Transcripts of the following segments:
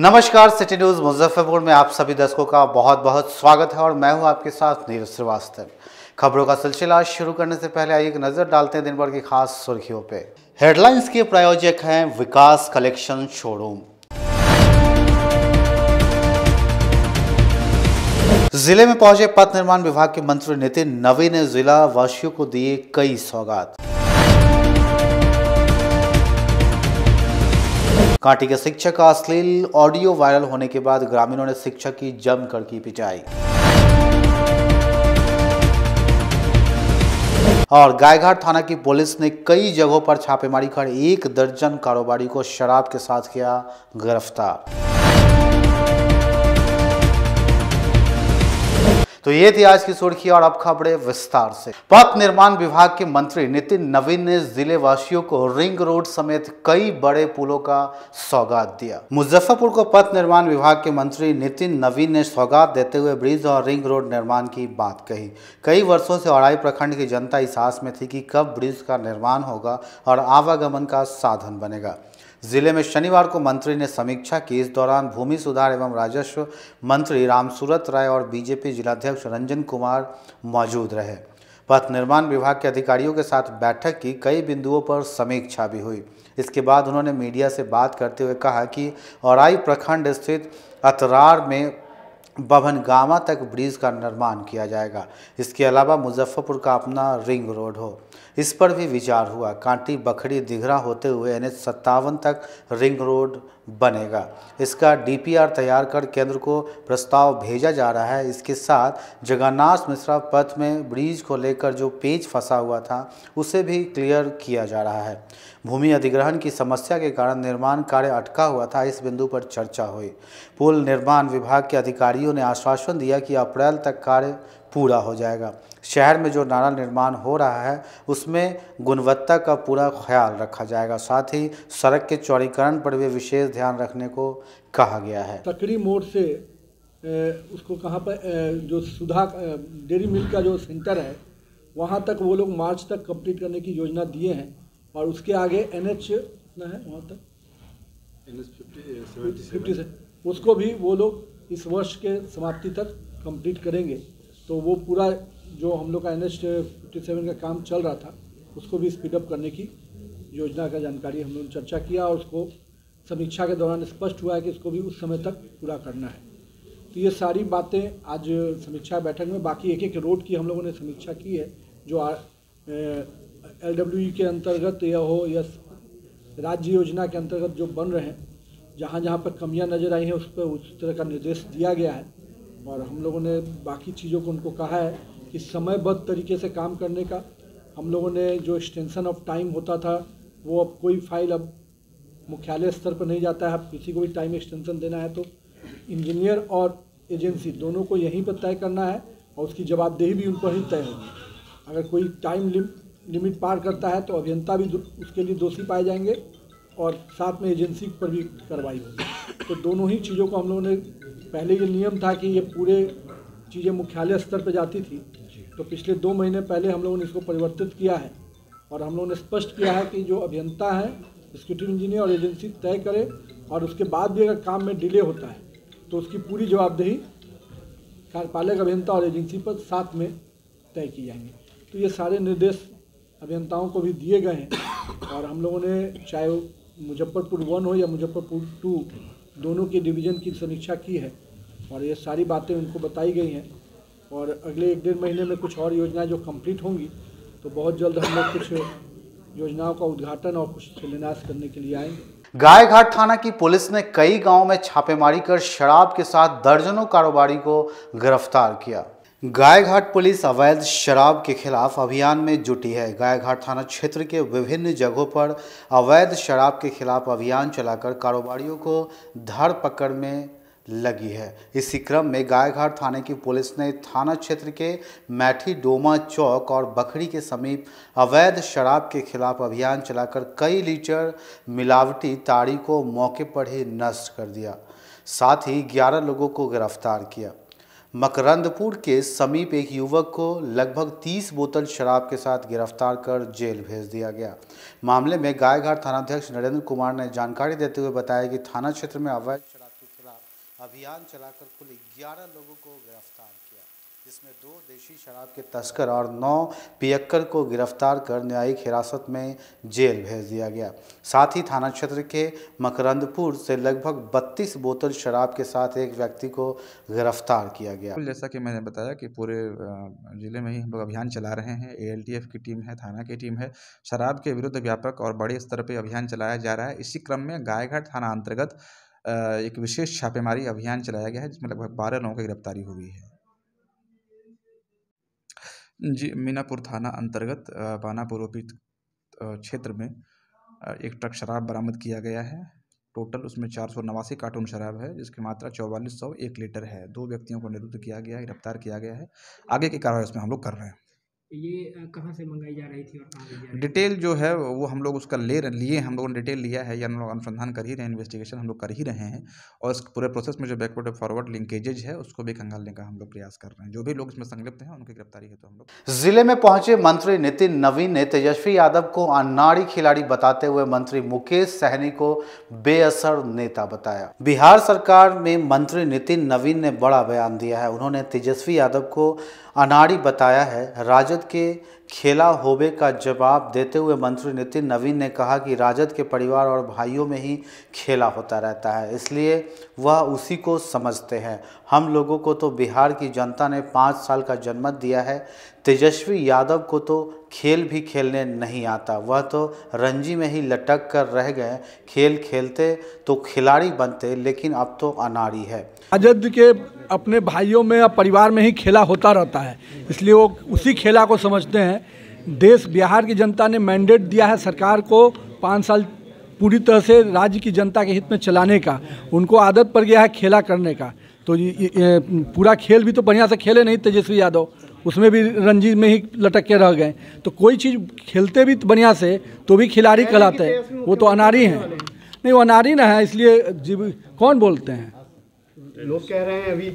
नमस्कार, city news Muzaffarpur में आप सभी दर्शकों का बहुत बहुत स्वागत है और मैं हूं आपके साथ नीरज श्रीवास्तव। खबरों का सिलसिला शुरू करने से पहले आइए एक नजर डालते हैं दिन भर की खास सुर्खियों पे। हेडलाइंस के प्रायोजक हैं विकास कलेक्शन शोरूम। जिले में पहुंचे पथ निर्माण विभाग के मंत्री नितिन नवीन ने जिला वासियों को दिए कई सौगात। कांटी के शिक्षक का अश्लील ऑडियो वायरल होने के बाद ग्रामीणों ने शिक्षक की जमकर की पिटाई। और गायघाट थाना की पुलिस ने कई जगहों पर छापेमारी कर 1 दर्जन कारोबारी को शराब के साथ किया गिरफ्तार। तो ये थी आज की सुर्खी और अब खबरें विस्तार से। पथ निर्माण विभाग के मंत्री नितिन नवीन ने जिले वासियों को रिंग रोड समेत कई बड़े पुलों का सौगात दिया। मुजफ्फरपुर को पथ निर्माण विभाग के मंत्री नितिन नवीन ने सौगात देते हुए ब्रिज और रिंग रोड निर्माण की बात कही। कई वर्षों से औराई प्रखंड की जनता इस आस में थी कि कब ब्रिज का निर्माण होगा और आवागमन का साधन बनेगा। जिले में शनिवार को मंत्री ने समीक्षा की। इस दौरान भूमि सुधार एवं राजस्व मंत्री रामसूरत राय और बीजेपी जिलाध्यक्ष रंजन कुमार मौजूद रहे। पथ निर्माण विभाग के अधिकारियों के साथ बैठक की, कई बिंदुओं पर समीक्षा भी हुई। इसके बाद उन्होंने मीडिया से बात करते हुए कहा कि औराई प्रखंड स्थित अतरार में बभनगामा तक ब्रिज का निर्माण किया जाएगा। इसके अलावा मुजफ्फरपुर का अपना रिंग रोड हो, इस पर भी विचार हुआ। कांटी बखरी दिघरा होते हुए NH 57 तक रिंग रोड बनेगा। इसका DPR तैयार कर केंद्र को प्रस्ताव भेजा जा रहा है। इसके साथ जगन्नाथ मिश्रा पथ में ब्रिज को लेकर जो पेच फंसा हुआ था उसे भी क्लियर किया जा रहा है। भूमि अधिग्रहण की समस्या के कारण निर्माण कार्य अटका हुआ था, इस बिंदु पर चर्चा हुई। पुल निर्माण विभाग के अधिकारियों ने आश्वासन दिया कि अप्रैल तक कार्य पूरा हो जाएगा। शहर में जो नाला निर्माण हो रहा है उसमें गुणवत्ता का पूरा ख्याल रखा जाएगा। साथ ही सड़क के चौड़ीकरण पर भी विशेष ध्यान रखने को कहा गया है। तकरी मोड़ से उसको कहाँ पर जो सुधा डेयरी मिल का जो सेंटर है वहाँ तक वो लोग मार्च तक कंप्लीट करने की योजना दिए हैं और उसके आगे NH कितना है वहाँ तक NH 50 से उसको भी वो लोग इस वर्ष के समाप्ति तक कंप्लीट करेंगे। तो वो पूरा जो हम लोग का NH 57 का काम चल रहा था उसको भी स्पीडअप करने की योजना का जानकारी हम लोगों ने चर्चा किया और उसको समीक्षा के दौरान स्पष्ट हुआ है कि इसको भी उस समय तक पूरा करना है। तो ये सारी बातें आज समीक्षा बैठक में, बाकी एक एक रोड की हम लोगों ने समीक्षा की है जो LWE के अंतर्गत या हो या राज्य योजना के अंतर्गत जो बन रहे हैं, जहाँ जहाँ पर कमियाँ नज़र आई हैं उस पर उस तरह का निर्देश दिया गया है। और हम लोगों ने बाकी चीज़ों को उनको कहा है कि समयबद्ध तरीके से काम करने का। हम लोगों ने जो एक्सटेंशन ऑफ टाइम होता था वो अब कोई फाइल अब मुख्यालय स्तर पर नहीं जाता है। अब किसी को भी टाइम एक्सटेंशन देना है तो इंजीनियर और एजेंसी दोनों को यहीं पर तय करना है और उसकी जवाबदेही भी उन पर ही तय होगी। अगर कोई टाइम लिमिट पार करता है तो अभियंता भी उसके लिए दोषी पाए जाएंगे और साथ में एजेंसी पर भी कार्रवाई होगी। तो दोनों ही चीज़ों को हम लोगों ने, पहले ये नियम था कि ये पूरे चीज़ें मुख्यालय स्तर पर जाती थी, तो पिछले 2 महीने पहले हम लोगों ने इसको परिवर्तित किया है और हम लोगों ने स्पष्ट किया है कि जो अभियंता है, एग्जीक्यूटिव इंजीनियर और एजेंसी तय करे और उसके बाद भी अगर काम में डिले होता है तो उसकी पूरी जवाबदेही कार्यपालक अभियंता और एजेंसी पर साथ में तय की जाएंगी। तो ये सारे निर्देश अभियंताओं को भी दिए गए हैं और हम लोगों ने चाहे मुजफ्फरपुर 1 हो या मुजफ्फरपुर 2 दोनों के डिवीज़न की समीक्षा की है और ये सारी बातें उनको बताई गई हैं। और अगले 1-1.5 महीने में कुछ और योजनाएं जो कंप्लीट होंगी तो बहुत जल्द हम लोग कुछ योजनाओं का उद्घाटन और कुछ शिलान्यास करने के लिए आएंगे। गायघाट थाना की पुलिस ने कई गांवों में छापेमारी कर शराब के साथ दर्जनों कारोबारी को गिरफ्तार किया। गायघाट पुलिस अवैध शराब के खिलाफ अभियान में जुटी है। गायघाट थाना क्षेत्र के विभिन्न जगहों पर अवैध शराब के खिलाफ अभियान चलाकर कारोबारियों को धर पकड़ में लगी है। इसी क्रम में गायघाट थाने की पुलिस ने थाना क्षेत्र के मैठी डोमा चौक और बखरी के समीप अवैध शराब के खिलाफ अभियान चलाकर कई लीटर मिलावटी ताड़ी को मौके पर ही नष्ट कर दिया। साथ ही 11 लोगों को गिरफ्तार किया। मकरंदपुर के समीप एक युवक को लगभग 30 बोतल शराब के साथ गिरफ्तार कर जेल भेज दिया गया। मामले में गायघाट थानाध्यक्ष नरेंद्र कुमार ने जानकारी देते हुए बताया कि थाना क्षेत्र में अवैध शराब के अभियान चलाकर कुल 11 लोगों को गिरफ्तार किया, जिसमें 2 देशी शराब के तस्कर और 9 पियक्कर को गिरफ्तार कर न्यायिक हिरासत में जेल भेज दिया गया। साथ ही थाना क्षेत्र के मकरंदपुर से लगभग 32 बोतल शराब के साथ एक व्यक्ति को गिरफ्तार किया गया। जैसा कि मैंने बताया कि पूरे जिले में ही हम लोग अभियान चला रहे हैं। ALTF की टीम है, थाना की टीम है। शराब के विरुद्ध व्यापक और बड़े स्तर पर अभियान चलाया जा रहा है। इसी क्रम में गायघाट थाना अंतर्गत एक विशेष छापेमारी अभियान चलाया गया है, जिसमें लगभग 12 लोगों की गिरफ्तारी हुई है। जी, मीनापुर थाना अंतर्गत बानापुर ओपी क्षेत्र में एक ट्रक शराब बरामद किया गया है। टोटल उसमें 489 कार्टून शराब है, जिसकी मात्रा 4401 लीटर है। 2 व्यक्तियों को निरुद्ध किया गया है, गिरफ्तार किया गया है। आगे की कार्रवाई उसमें हम लोग कर रहे हैं। ये कहाँ से मंगाई जा रही थी और कहाँ ले जा रही थी? डिटेल जो है वो हम लोग उसका लिए हम लोगों ने डिटेल लिया है, या हम लोग अनुसंधान कर ही रहे हैं, इन्वेस्टिगेशन हम लोग कर ही रहे हैं। और इस पूरे प्रोसेस में जो बैकवर्ड और फॉरवर्ड लिंकेजेज है उसको भी खंगालने का हम लोग प्रयास कर रहे हैं। जो भी लोग इसमें संलिप्त हैं उनकी गिरफ्तारी है तो हम लोग। जिले में पहुंचे मंत्री नितिन नवीन ने तेजस्वी यादव को अनाड़ी खिलाड़ी बताते हुए मंत्री मुकेश सहनी को बेअसर नेता बताया। बिहार सरकार में मंत्री नितिन नवीन ने बड़ा बयान दिया है। उन्होंने तेजस्वी यादव को अनाड़ी बताया है। राजद के खेला होबे का जवाब देते हुए मंत्री नितिन नवीन ने कहा कि राजद के परिवार और भाइयों में ही खेला होता रहता है, इसलिए वह उसी को समझते हैं। हम लोगों को तो बिहार की जनता ने 5 साल का जनमत दिया है। तेजस्वी यादव को तो खेल भी खेलने नहीं आता, वह तो रणजी में ही लटक कर रह गए। खेल खेलते तो खिलाड़ी बनते, लेकिन अब तो अनाड़ी है। राजद के अपने भाइयों में या परिवार में ही खेला होता रहता है, इसलिए वो उसी खेला को समझते हैं। देश बिहार की जनता ने मैंडेट दिया है सरकार को 5 साल पूरी तरह से राज्य की जनता के हित में चलाने का। उनको आदत पड़ गया है खेला करने का, तो ये पूरा खेल भी तो बढ़िया से खेले नहीं तेजस्वी यादव, उसमें भी रणजी में ही लटक के रह गए। तो कोई चीज़ खेलते भी बढ़िया से तो भी खिलाड़ी कहलाते हैं, वो तो अनाड़ी हैं। नहीं, वो अनाड़ी ना है, इसलिए कौन बोलते हैं? लोग कह रहे हैं अभी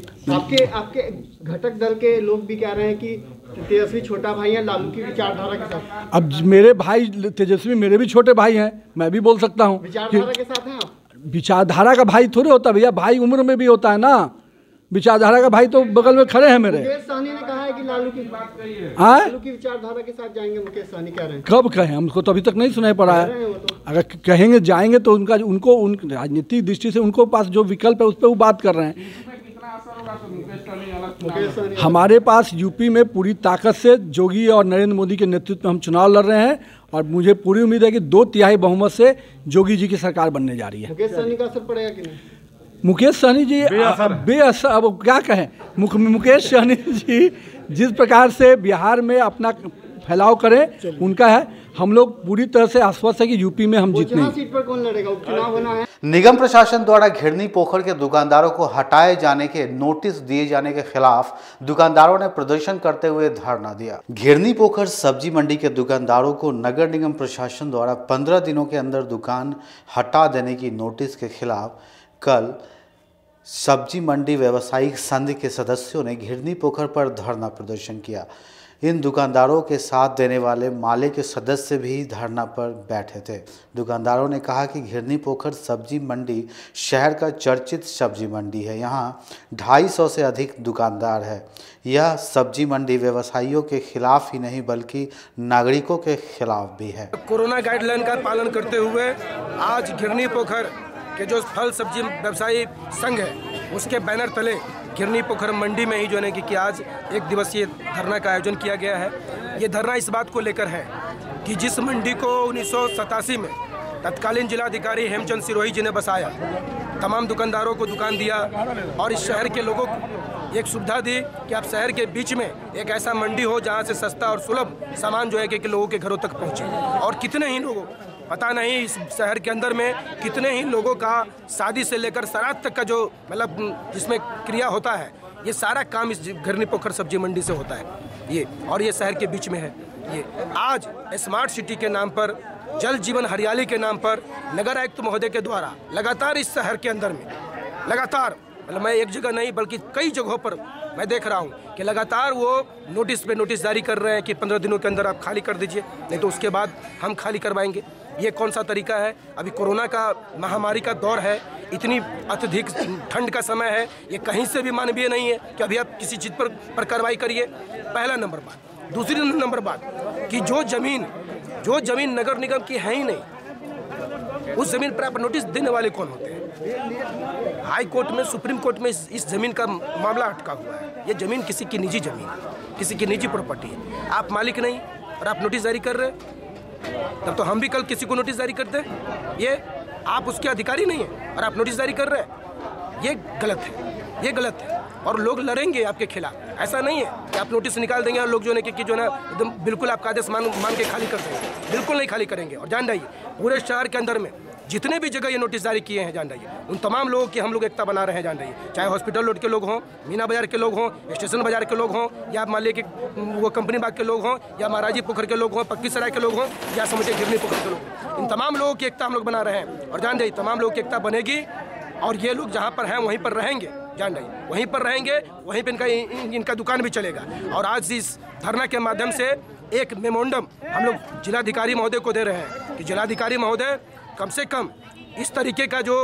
आपके घटक दल के लोग भी कह रहे हैं कि तेजस्वी छोटा भाई है लालू की विचारधारा के साथ। अब मेरे भाई तेजस्वी मेरे भी छोटे भाई हैं, मैं भी बोल सकता हूँ। विचारधारा के साथ हैं आप? विचारधारा का भाई थोड़े होता भैया, भाई उम्र में भी होता है ना। विचारधारा का भाई तो बगल में खड़े हैं मेरे। मुकेश सहनी ने कहा है कि लालू की विचारधारा के साथ जाएंगे। मुकेश सहनी कह रहे हैं। कब कहें? हमको तो अभी तक नहीं सुनाई पड़ा है। अगर कहेंगे जाएंगे तो उनको राजनीतिक दृष्टि से उनको पास जो विकल्प है उस पर वो बात कर रहे हैं। हमारे पास यूपी में पूरी ताकत से योगी और नरेंद्र मोदी के नेतृत्व में हम चुनाव लड़ रहे हैं, और मुझे पूरी उम्मीद है कि 2/3 बहुमत से योगी जी की सरकार बनने जा रही है। मुकेश सहनी का असर पड़ेगा कि नहीं? मुकेश सहनी जी बेअसर, अब क्या कहें। मुकेश सहनी जी जिस प्रकार से बिहार में अपना फैलाव करें उनका है। हम लोग पूरी तरह से आश्वस्त है कि यूपी में हम जीतेंगे। सीट पर कौन लड़ेगा? उपचुनाव होना है। निगम प्रशासन द्वारा घिरनी पोखर के दुकानदारों को हटाए जाने के नोटिस दिए जाने के खिलाफ दुकानदारों ने प्रदर्शन करते हुए धरना दिया। घिरनी पोखर सब्जी मंडी के दुकानदारों को नगर निगम प्रशासन द्वारा 15 दिनों के अंदर दुकान हटा देने की नोटिस के खिलाफ कल सब्जी मंडी व्यवसायिक संघ के सदस्यों ने घिरनी पोखर पर धरना प्रदर्शन किया। इन दुकानदारों के साथ देने वाले माले के सदस्य भी धरना पर बैठे थे। दुकानदारों ने कहा कि घिरनी पोखर सब्जी मंडी शहर का चर्चित सब्जी मंडी है। यहाँ 250 से अधिक दुकानदार है। यह सब्जी मंडी व्यवसायियों के खिलाफ ही नहीं बल्कि नागरिकों के खिलाफ भी है। कोरोना गाइडलाइन का पालन करते हुए आज घिरनी पोखर के जो फल सब्जी व्यवसायी संघ है उसके बैनर तले घिरनी पोखर मंडी में ही जो है कि आज 1 दिवसीय धरना का आयोजन किया गया है। ये धरना इस बात को लेकर है कि जिस मंडी को 1987 में तत्कालीन जिलाधिकारी हेमचंद सिरोही जी ने बसाया, तमाम दुकानदारों को दुकान दिया और इस शहर के लोगों को एक सुविधा दी कि आप शहर के बीच में एक ऐसा मंडी हो जहाँ से सस्ता और सुलभ सामान जो है कि लोगों के घरों तक पहुँचे। और कितने ही लोगों, पता नहीं इस शहर के अंदर में कितने ही लोगों का शादी से लेकर श्राद्ध तक का जो मतलब जिसमें क्रिया होता है, ये सारा काम इस घिरनी पोखर सब्जी मंडी से होता है ये, और ये शहर के बीच में है। ये आज स्मार्ट सिटी के नाम पर, जल जीवन हरियाली के नाम पर नगर आयुक्त महोदय के द्वारा लगातार इस शहर के अंदर में लगातार, मतलब मैं एक जगह नहीं बल्कि कई जगहों पर मैं देख रहा हूँ कि लगातार वो नोटिस पे नोटिस जारी कर रहे हैं कि 15 दिनों के अंदर आप खाली कर दीजिए, नहीं तो उसके बाद हम खाली करवाएंगे। ये कौन सा तरीका है? अभी कोरोना का महामारी का दौर है, इतनी अत्यधिक ठंड का समय है, ये कहीं से भी मानवीय नहीं है कि अभी आप किसी चीज़ पर कार्रवाई करिए। पहला नंबर बात। दूसरी नंबर बात कि जो ज़मीन नगर निगम की है ही नहीं, उस ज़मीन पर आप नोटिस देने वाले कौन होते हैं? हाई कोर्ट में, सुप्रीम कोर्ट में इस ज़मीन का मामला अटका हुआ है। ये ज़मीन किसी की निजी ज़मीन है, किसी की निजी प्रॉपर्टी है। आप मालिक नहीं और आप नोटिस जारी कर रहे हैं, तब तो हम भी कल किसी को नोटिस जारी करते हैं। ये आप उसके अधिकारी नहीं हैं और आप नोटिस जारी कर रहे हैं, ये गलत है, ये गलत है। और लोग लड़ेंगे आपके खिलाफ। ऐसा नहीं है कि आप नोटिस निकाल देंगे और लोग जो है कि जो ना एकदम बिल्कुल आपका आदेश मान के खाली कर देंगे, बिल्कुल नहीं खाली करेंगे। और जान जाइए पूरे शहर के अंदर में जितने भी जगह ये नोटिस जारी किए हैं, जान जाइए उन तमाम लोगों की हम लोग एकता बना रहे हैं। जान जाइए चाहे हॉस्पिटल रोड के लोग हों, मीना बाजार के लोग हों, स्टेशन बाजार के लोग हों, या मान लीजिए कि वो कंपनी बाग के लोग हों, या महाराजी पोखर के लोग हों, पक्की सराय के लोग हों, या समझिए गिरनी पोखर के लोग, इन तमाम लोगों की एकता हम लोग बना रहे हैं। और जान जाइए तमाम लोगों की एकता बनेगी और ये लोग जहाँ पर हैं वहीं पर रहेंगे। जान जाइए वहीं पर रहेंगे, वहीं पर इनका दुकान भी चलेगा। और आज इस धरना के माध्यम से एक मेमोरेंडम हम लोग जिलाधिकारी महोदय को दे रहे हैं कि जिलाधिकारी महोदय कम से कम इस तरीके का जो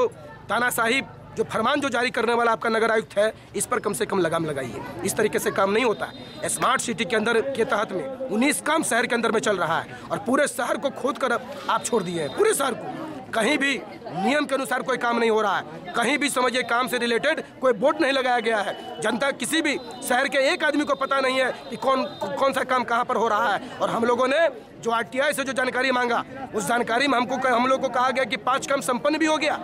तानाशाही जो फरमान जो जारी करने वाला आपका नगर आयुक्त है, इस पर कम से कम लगाम लगाइए। इस तरीके से काम नहीं होता है। स्मार्ट सिटी के अंदर के तहत में 19 काम शहर के अंदर में चल रहा है और पूरे शहर को खोद कर आप छोड़ दिए हैं। पूरे शहर को कहीं भी नियम के अनुसार कोई काम नहीं हो रहा है, कहीं भी समझिए काम से रिलेटेड कोई बोर्ड नहीं लगाया गया है। जनता किसी भी शहर के एक आदमी को पता नहीं है कि कौन सा काम कहाँ पर हो रहा है। और हम लोगों ने जो आरटीआई से जो जानकारी मांगा, उस जानकारी में हम लोग को कहा गया कि 5 काम संपन्न भी हो गया।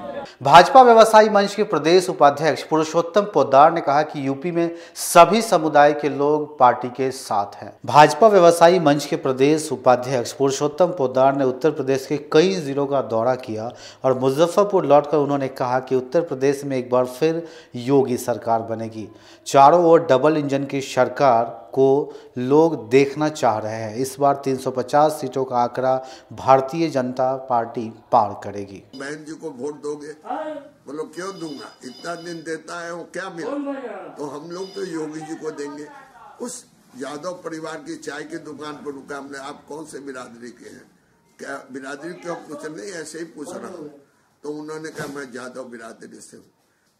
भाजपा व्यवसायी मंच के प्रदेश उपाध्यक्ष पुरुषोत्तम पोद्दार ने कहा कि यूपी में सभी समुदाय के लोग पार्टी के साथ हैं। भाजपा व्यवसायी मंच के प्रदेश उपाध्यक्ष पुरुषोत्तम पोद्दार ने उत्तर प्रदेश के कई जिलों का दौरा किया और मुजफ्फरपुर लौटकर उन्होंने कहा कि उत्तर प्रदेश में एक बार फिर योगी सरकार बनेगी। चारों ओर डबल इंजन की सरकार को लोग देखना चाह रहे हैं। इस बार 350 सीटों का आंकड़ा भारतीय जनता पार्टी पार करेगी। बहन जी को वोट दोगे? बोलो क्यों दूंगा, इतना दिन देता है वो क्या मिला? तो हम लोग तो योगी जी को देंगे। उस यादव परिवार की चाय की दुकान पर रुका हमने, आप कौन से बिरादरी के हैं, क्या बिरादरी क्यों पूछ रहे? ऐसे ही पूछ रहा हूँ। तो उन्होंने कहा मैं यादव बिरादरी से हूँ।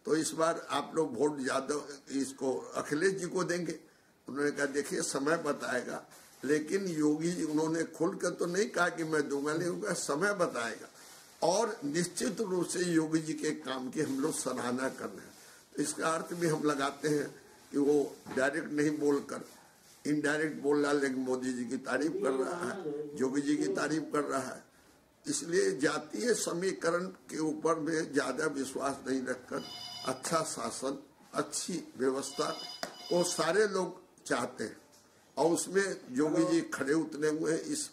तो इस बार आप लोग वोट यादव इसको अखिलेश जी को देंगे। उन्होंने कहा देखिए समय बताएगा, लेकिन योगी जी उन्होंने खुलकर तो नहीं कहा कि मैं दूंगा, नहीं, समय बताएगा। और निश्चित रूप से योगी जी के काम की हम लोग सराहना कर रहे हैं। तो इसका अर्थ भी हम लगाते हैं कि वो डायरेक्ट नहीं बोलकर इनडायरेक्ट बोल रहा, लेकिन मोदी जी की तारीफ कर रहा है, योगी जी की तारीफ कर रहा है। इसलिए जातीय समीकरण के ऊपर में ज्यादा विश्वास नहीं रखकर अच्छा शासन, अच्छी व्यवस्था वो सारे लोग चाहते हैं। और उसमें योगी जी खड़े उतरे हुए हैं। इस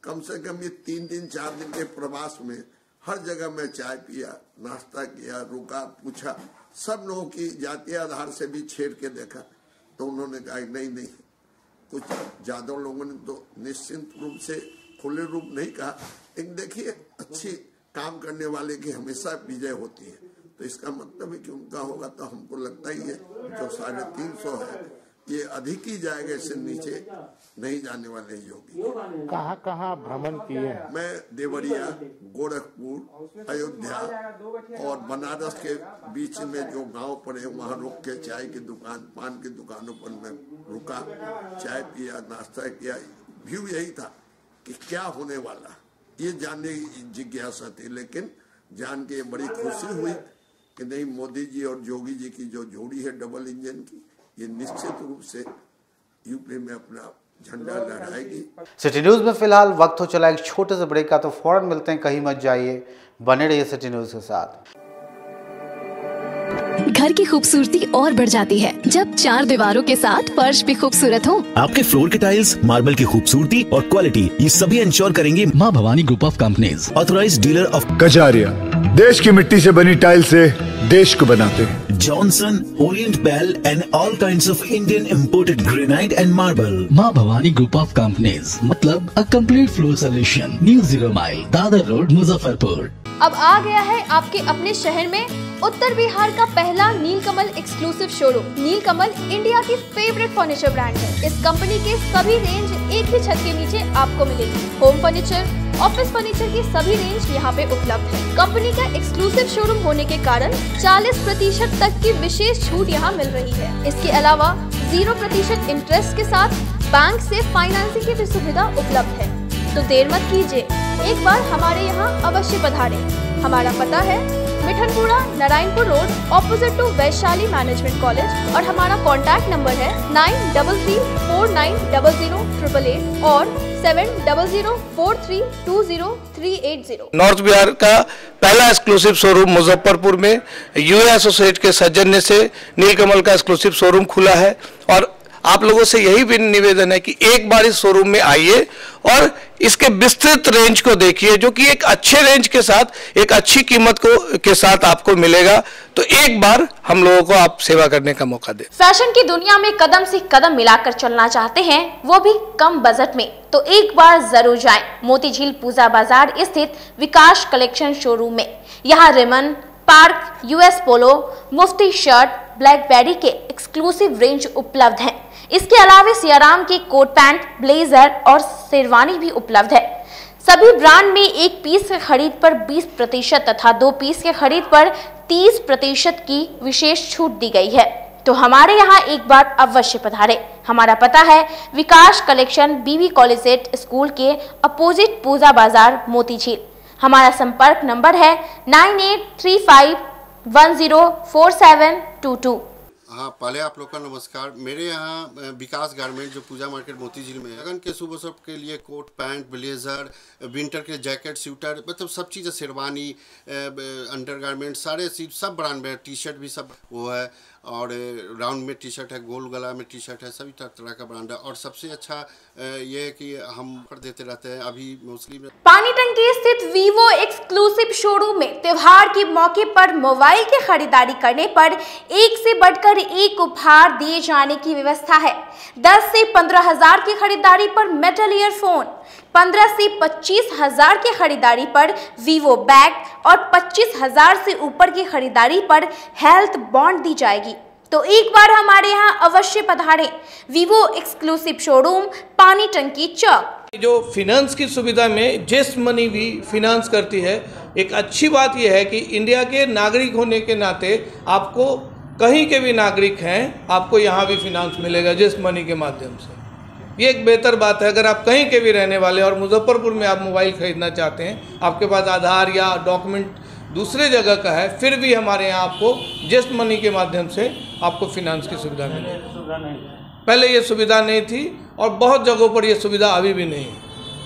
कम से कम ये 3 दिन 4 दिन के प्रवास में हर जगह मैं चाय पिया, नाश्ता किया, रुका, पूछा, सब लोगों की जातीय आधार से भी छेड़ के देखा। तो उन्होंने कहा नहीं, कुछ यादव लोगों ने तो निश्चित रूप से खुले रूप नहीं कहा, लेकिन देखिए अच्छी काम करने वाले की हमेशा विजय होती है। तो इसका मतलब है कि उनका होगा। तो हमको लगता ही है जो 350 है ये अधिक ही जाएगा, इससे नीचे नहीं जाने वाले योगी। कहाँ भ्रमण किए? मैं देवरिया, गोरखपुर, अयोध्या और बनारस के बीच में जो गांव पड़े वहाँ रुक के चाय की दुकान, पान की दुकानों पर मैं रुका, चाय पिया, नाश्ता किया। व्यू यही था कि क्या होने वाला, ये जानने की जिज्ञासा थी। लेकिन जान के बड़ी खुशी हुई कि नहीं, मोदी जी और योगी जी की जो जोड़ी है डबल इंजन की, ये निश्चित रूप से यूपी में अपना झंडा लहराएगी। सिटी न्यूज में फिलहाल वक्त हो चला एक छोटे से ब्रेक का, तो फौरन मिलते हैं, कहीं मत जाइए, बने रहिए सिटी न्यूज के साथ। घर की खूबसूरती और बढ़ जाती है जब 4 दीवारों के साथ फर्श भी खूबसूरत हो। आपके फ्लोर के टाइल्स, मार्बल की खूबसूरती और क्वालिटी, ये सभी इंश्योर करेंगे माँ Bhavani group of companies, authorised dealer of Kajaria. देश की मिट्टी से बनी टाइल से देश को बनाते हैं। Johnson, orient bell and all kinds of Indian imported granite and marble. Maa Bhavani group of companies, मतलब a complete floor solution. New 0 mile, Dadar road, Muzaffarpur. अब आ गया है आपके अपने शहर में उत्तर बिहार का पहला नीलकमल एक्सक्लूसिव शोरूम। नीलकमल इंडिया की फेवरेट फर्नीचर ब्रांड है। इस कंपनी के सभी रेंज एक ही छत के नीचे आपको मिलेगी। होम फर्नीचर, ऑफिस फर्नीचर की सभी रेंज यहाँ पे उपलब्ध है। कंपनी का एक्सक्लूसिव शोरूम होने के कारण 40% तक की विशेष छूट यहाँ मिल रही है। इसके अलावा 0% इंटरेस्ट के साथ बैंक से फाइनेंसिंग की भी सुविधा उपलब्ध है। तो देर मत कीजिए, एक बार हमारे यहाँ अवश्य पधारें। हमारा पता है Mithanpura, Narayanpur road, opposite to Vaishali management college और हमारा कॉन्टैक्ट नंबर है 9334900888 और 7004320380। नॉर्थ बिहार का पहला एक्सक्लूसिव शोरूम मुजफ्फरपुर में यूए एसोसिएट के सौजन्य से नीलकमल का एक्सक्लूसिव शोरूम खुला है। और आप लोगों से यही भी निवेदन है कि एक बार इस शोरूम में आइए और इसके विस्तृत रेंज को देखिए, जो कि एक अच्छे रेंज के साथ एक अच्छी कीमत के साथ आपको मिलेगा। तो एक बार हम लोगों को आप सेवा करने का मौका दें। फैशन की दुनिया में कदम से कदम मिलाकर चलना चाहते हैं, वो भी कम बजट में, तो एक बार जरूर जाएं मोतीझील पूजा बाजार स्थित विकास कलेक्शन शोरूम में। यहाँ रिमन, पार्क, यूएस पोलो, मुफ्ती शर्ट, ब्लैकबेरी के एक्सक्लूसिव रेंज उपलब्ध हैं। इसके अलावा सियाराम के कोट पैंट, ब्लेजर और शेरवानी भी उपलब्ध है। सभी ब्रांड में 1 पीस के खरीद पर 20% तथा 2 पीस के खरीद पर 30% की विशेष छूट दी गई है। तो हमारे यहाँ एक बार अवश्य पधारें। हमारा पता है विकास कलेक्शन, बीबी कॉलेज स्कूल के अपोजिट पूजा बाजार, मोतीझील। हमारा संपर्क नंबर है 9835104722। हाँ, पहले आप लोग का नमस्कार। मेरे यहाँ विकास गारमेंट जो पूजा मार्केट मोतीझील में है, लगन के शुभ अवसर के लिए कोट पैंट, ब्लेजर, विंटर के जैकेट, स्वेटर, मतलब सब चीज़, शेरवानी, अंडर गारमेंट, सारे सब ब्रांड में, टी शर्ट भी सब वो है। और राउंड में टी शर्ट है, गोल गला में टी शर्ट है, सभी तरह का ब्रांड है। और सबसे अच्छा ये है कि हम कर देते रहते हैं। अभी मोस्टली पानी टंकी स्थित वीवो एक्सक्लूसिव शोरूम में त्योहार के मौके पर मोबाइल की खरीदारी करने पर एक से बढ़कर एक उपहार दिए जाने की व्यवस्था है। 10 से 15 हजार की खरीदारी पर मेटल ईयरफोन, 15 से 25 हजार की खरीदारी पर वीवो बैग और 25 हजार से ऊपर की खरीदारी पर हेल्थ बॉन्ड दी जाएगी। तो एक बार हमारे यहाँ अवश्य पधारें। वीवो एक्सक्लूसिव शोरूम, पानी टंकी चौक। जो फिनांस की सुविधा में जेस्ट मनी भी फिनांस करती है। एक अच्छी बात यह है कि इंडिया के नागरिक होने के नाते आपको कहीं के भी नागरिक हैं, आपको यहाँ भी फिनांस मिलेगा जेस्ट मनी के माध्यम से। ये एक बेहतर बात है। अगर आप कहीं के भी रहने वाले और मुजफ्फरपुर में आप मोबाइल खरीदना चाहते हैं, आपके पास आधार या डॉक्यूमेंट दूसरे जगह का है, फिर भी हमारे यहाँ आपको जेस्ट मनी के माध्यम से आपको फिनांस की सुविधा मिलेगी। पहले ये सुविधा नहीं थी और बहुत जगहों पर ये सुविधा अभी भी नहीं है।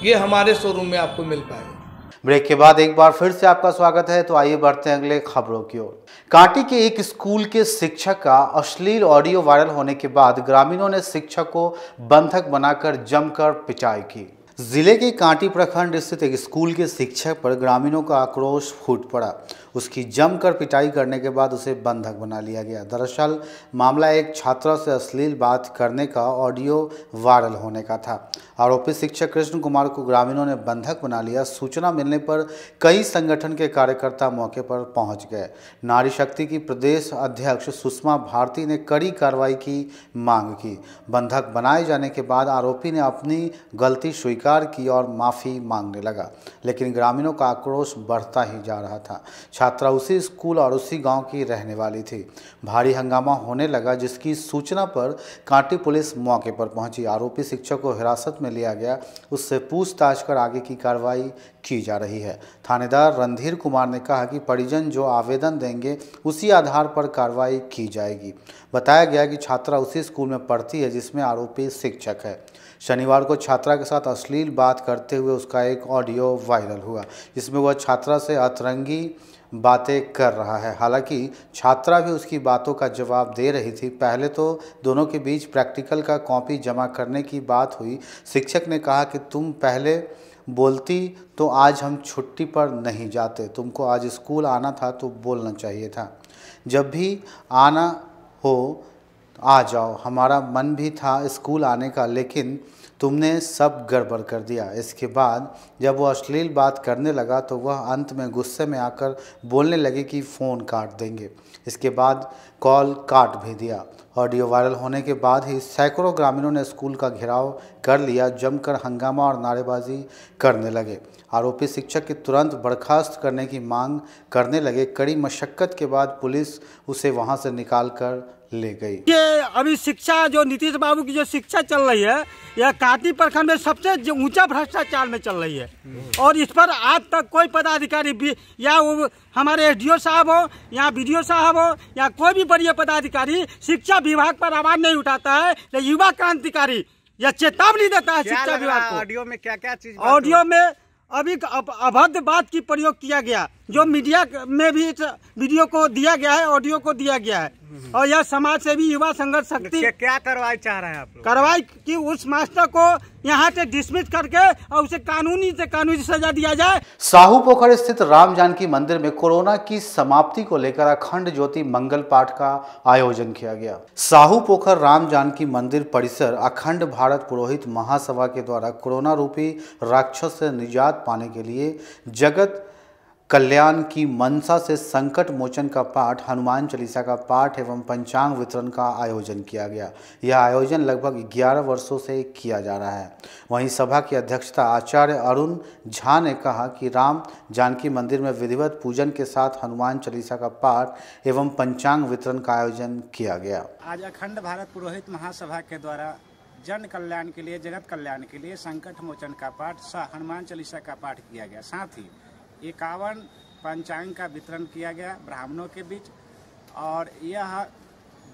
ये हमारे शोरूम में आपको मिल पाएगा। ब्रेक के बाद एक बार फिर से आपका स्वागत है। तो आइए बढ़ते हैं अगले खबरों की ओर। कांटी के एक स्कूल के शिक्षक का अश्लील ऑडियो वायरल होने के बाद ग्रामीणों ने शिक्षक को बंधक बनाकर जमकर पिटाई की। जिले के कांटी प्रखंड स्थित एक स्कूल के शिक्षक पर ग्रामीणों का आक्रोश फूट पड़ा। उसकी जमकर पिटाई करने के बाद उसे बंधक बना लिया गया। दरअसल मामला एक छात्रा से अश्लील बात करने का ऑडियो वायरल होने का था। आरोपी शिक्षक कृष्ण कुमार को ग्रामीणों ने बंधक बना लिया। सूचना मिलने पर कई संगठन के कार्यकर्ता मौके पर पहुंच गए। नारी शक्ति की प्रदेश अध्यक्ष सुषमा भारती ने कड़ी कार्रवाई की मांग की। बंधक बनाए जाने के बाद आरोपी ने अपनी गलती स्वीकार की और माफ़ी मांगने लगा, लेकिन ग्रामीणों का आक्रोश बढ़ता ही जा रहा था। छात्रा उसी स्कूल और उसी गांव की रहने वाली थी। भारी हंगामा होने लगा, जिसकी सूचना पर कांटी पुलिस मौके पर पहुंची। आरोपी शिक्षक को हिरासत में लिया गया। उससे पूछताछ कर आगे की कार्रवाई की जा रही है। थानेदार रणधीर कुमार ने कहा कि परिजन जो आवेदन देंगे उसी आधार पर कार्रवाई की जाएगी। बताया गया कि छात्रा उसी स्कूल में पढ़ती है जिसमें आरोपी शिक्षक है। शनिवार को छात्रा के साथ अश्लील बात करते हुए उसका एक ऑडियो वायरल हुआ, जिसमें वह छात्रा से अतरंगी बातें कर रहा है। हालांकि छात्रा भी उसकी बातों का जवाब दे रही थी। पहले तो दोनों के बीच प्रैक्टिकल का कॉपी जमा करने की बात हुई। शिक्षक ने कहा कि तुम पहले बोलती तो आज हम छुट्टी पर नहीं जाते, तुमको आज स्कूल आना था तो बोलना चाहिए था। जब भी आना हो आ जाओ, हमारा मन भी था स्कूल आने का, लेकिन तुमने सब गड़बड़ कर दिया। इसके बाद जब वो अश्लील बात करने लगा तो वह अंत में गुस्से में आकर बोलने लगे कि फ़ोन काट देंगे। इसके बाद कॉल काट भी दिया। ऑडियो वायरल होने के बाद ही सैकड़ों ग्रामीणों ने स्कूल का घेराव कर लिया, जमकर हंगामा और नारेबाजी करने लगे। आरोपी शिक्षक की तुरंत बर्खास्त करने की मांग करने लगे। कड़ी मशक्कत के बाद पुलिस उसे वहां से निकाल कर ले गई। ये अभी शिक्षा जो नीतीश बाबू की जो शिक्षा चल रही है, यह काटी प्रखंड में सबसे ऊंचा भ्रष्टाचार में चल रही है और इस पर आज तक कोई पदाधिकारी भी या वो हमारे एसडीओ साहब हो या बीडीओ साहब हो या कोई भी बड़ी पदाधिकारी शिक्षा विभाग पर आवाज नहीं उठाता है। युवा क्रांतिकारी यह चेतावनी देता है शिक्षा विभाग को। ऑडियो में क्या चीज, ऑडियो में अभी अभद्र बात की प्रयोग किया गया, जो मीडिया में भी इस वीडियो को दिया गया है, ऑडियो को दिया गया है। और यह समाज सेवी युवा संघर्ष शक्ति क्या कार्रवाई चाह रहे हैं आप लोग? कार्रवाई की उस मास्टर को यहाँ से डिसमिस करके और उसे कानूनी सजा दिया जाए। साहू पोखर स्थित राम जानकी मंदिर में कोरोना की समाप्ति को लेकर अखंड ज्योति मंगल पाठ का आयोजन किया गया। साहू पोखर राम जानकी मंदिर परिसर अखंड भारत पुरोहित महासभा के द्वारा कोरोना रूपी राक्षस से निजात पाने के लिए जगत कल्याण की मनसा से संकट मोचन का पाठ, हनुमान चालीसा का पाठ एवं पंचांग वितरण का आयोजन किया गया। यह आयोजन लगभग 11 वर्षों से किया जा रहा है। वहीं सभा की अध्यक्षता आचार्य अरुण झा ने कहा कि राम जानकी मंदिर में विधिवत पूजन के साथ हनुमान चालीसा का पाठ एवं पंचांग वितरण का आयोजन किया गया। आज अखंड भारत पुरोहित महासभा के द्वारा जन कल्याण के लिए, जगत कल्याण के लिए संकट मोचन का पाठ, हनुमान चालीसा का पाठ किया गया। साथ ही 51 पंचांग का वितरण किया गया ब्राह्मणों के बीच और यह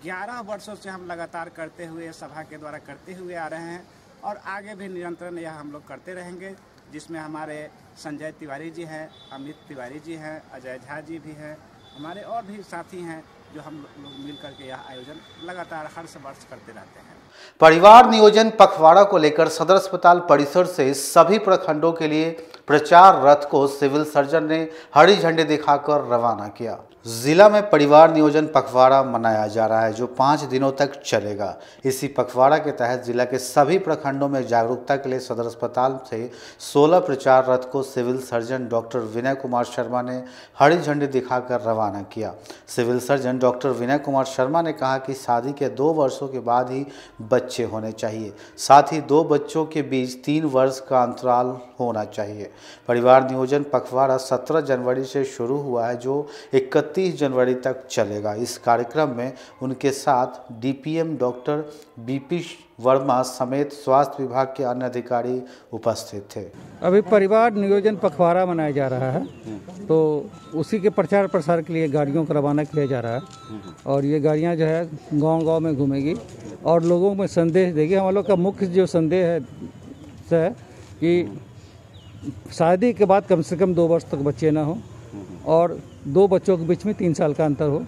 11 वर्षों से हम लगातार करते हुए सभा के द्वारा करते हुए आ रहे हैं और आगे भी निरंतर यह हम लोग करते रहेंगे, जिसमें हमारे संजय तिवारी जी हैं, अमित तिवारी जी हैं, अजय झा जी भी हैं, हमारे और भी साथी हैं जो हम लोग मिल करके यह आयोजन लगातार हर वर्ष करते रहते हैं। परिवार नियोजन पखवाड़ा को लेकर सदर अस्पताल परिसर से सभी प्रखंडों के लिए प्रचार रथ को सिविल सर्जन ने हरी झंडी दिखाकर रवाना किया। जिला में परिवार नियोजन पखवाड़ा मनाया जा रहा है जो 5 दिनों तक चलेगा। इसी पखवाड़ा के तहत जिला के सभी प्रखंडों में जागरूकता के लिए सदर अस्पताल से 16 प्रचार रथ को civil surgeon doctor Vinay Kumar Sharma ने हरी झंडी दिखाकर रवाना किया। Civil surgeon doctor Vinay Kumar Sharma ने कहा कि शादी के 2 वर्षों के बाद ही बच्चे होने चाहिए, साथ ही 2 बच्चों के बीच 3 वर्ष का अंतराल होना चाहिए। परिवार नियोजन पखवाड़ा 17 जनवरी से शुरू हुआ है जो 31 जनवरी तक चलेगा। इस कार्यक्रम में उनके साथ डीपीएम डॉक्टर बीपी वर्मा समेत स्वास्थ्य विभाग के अन्य अधिकारी उपस्थित थे। अभी परिवार नियोजन पखवाड़ा मनाया जा रहा है, तो उसी के प्रचार प्रसार के लिए गाड़ियों को रवाना किया जा रहा है और ये गाड़ियां जो है गांव-गांव में घूमेगी और लोगों में संदेश देगी। हम लोग का मुख्य जो संदेश है कि शादी के बाद कम से कम 2 वर्ष तक बच्चे ना हो और 2 बच्चों के बीच में 3 साल का अंतर हो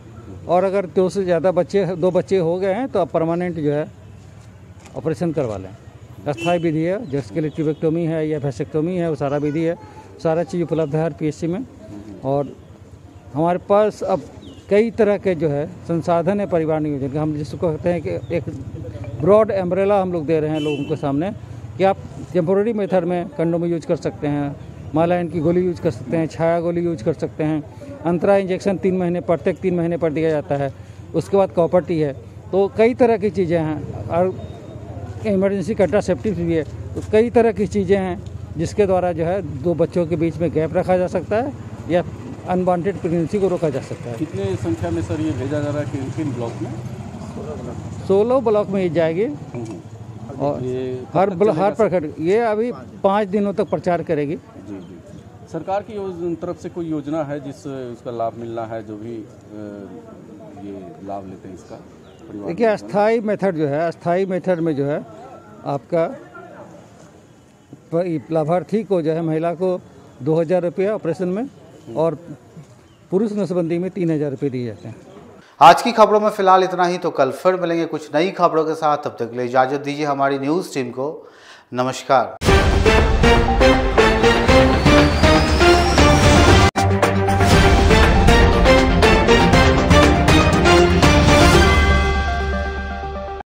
और अगर 2 से ज़्यादा 2 बच्चे हो गए हैं तो आप परमानेंट जो है ऑपरेशन करवा लें। अस्थायी विधि है जिसके लिए ट्यूबेक्टोमी है या वैसेक्टोमी है, वो सारा विधि है, सारा चीज़ उपलब्ध है पीएचसी में। और हमारे पास अब कई तरह के जो है संसाधन है परिवार नियोजन का। हम जिसको कहते हैं कि एक ब्रॉड एम्ब्रेला हम लोग दे रहे हैं लोगों के सामने कि आप टेम्पोररी मेथड में कंडोम यूज कर सकते हैं, मालायन की गोली यूज कर सकते हैं, छाया गोली यूज कर सकते हैं, अंतरा इंजेक्शन 3 महीने प्रत्येक 3 महीने पर दिया जाता है, उसके बाद कॉपर्टी है। तो कई तरह की चीज़ें हैं और इमरजेंसी कंट्रासेप्टिव भी है। तो कई तरह की चीज़ें हैं जिसके द्वारा जो है 2 बच्चों के बीच में गैप रखा जा सकता है या अनवांटेड प्रेगनेंसी को रोका जा सकता है। कितने संख्या में सर ये भेजा जा रहा है कि किन ब्लॉक में? 16 ब्लॉक में ये जाएगी और हर प्रखंड ये अभी 5 दिनों तक प्रचार करेगी। जी जी। सरकार की तरफ से कोई योजना है जिस उसका लाभ मिलना है, जो भी ये लाभ लेते हैं इसका? देखिए अस्थाई मेथड जो है, अस्थाई मेथड में जो है आपका लाभार्थी को जो है महिला को 2000 रुपया ऑपरेशन में और पुरुष नसबंदी में 3000 रुपये दिए जाते हैं। आज की खबरों में फिलहाल इतना ही, तो कल फिर मिलेंगे कुछ नई खबरों के साथ। तब तक के लिए इजाजत दीजिए हमारी न्यूज़ टीम को। नमस्कार।